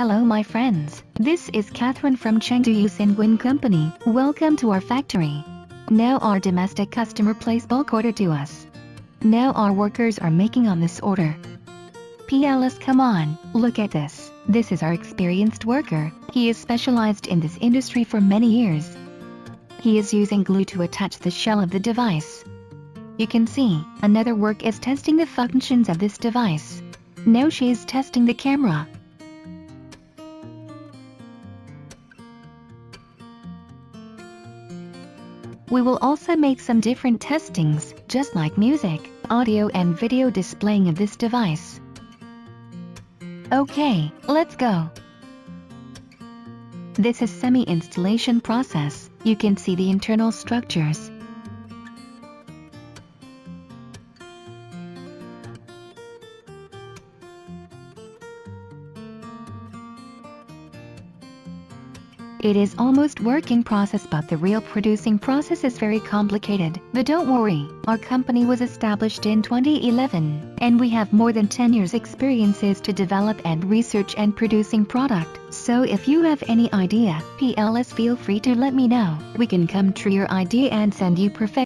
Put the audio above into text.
Hello my friends, this is Catherine from Chengdu Yusinguin Company. Welcome to our factory. Now our domestic customer placed bulk order to us. Now our workers are making on this order. PLS, come on, look at this. This is our experienced worker. He is specialized in this industry for many years. He is using glue to attach the shell of the device. You can see, another work is testing the functions of this device. Now she is testing the camera. We will also make some different testings, just like music, audio and video displaying of this device. Okay, let's go. This is semi-installation process. You can see the internal structures. It is almost working process, but the real producing process is very complicated. But don't worry, our company was established in 2011, and we have more than 10 years experiences to develop and research and producing product. So if you have any idea, PLS, feel free to let me know. We can come true your idea and send you perfect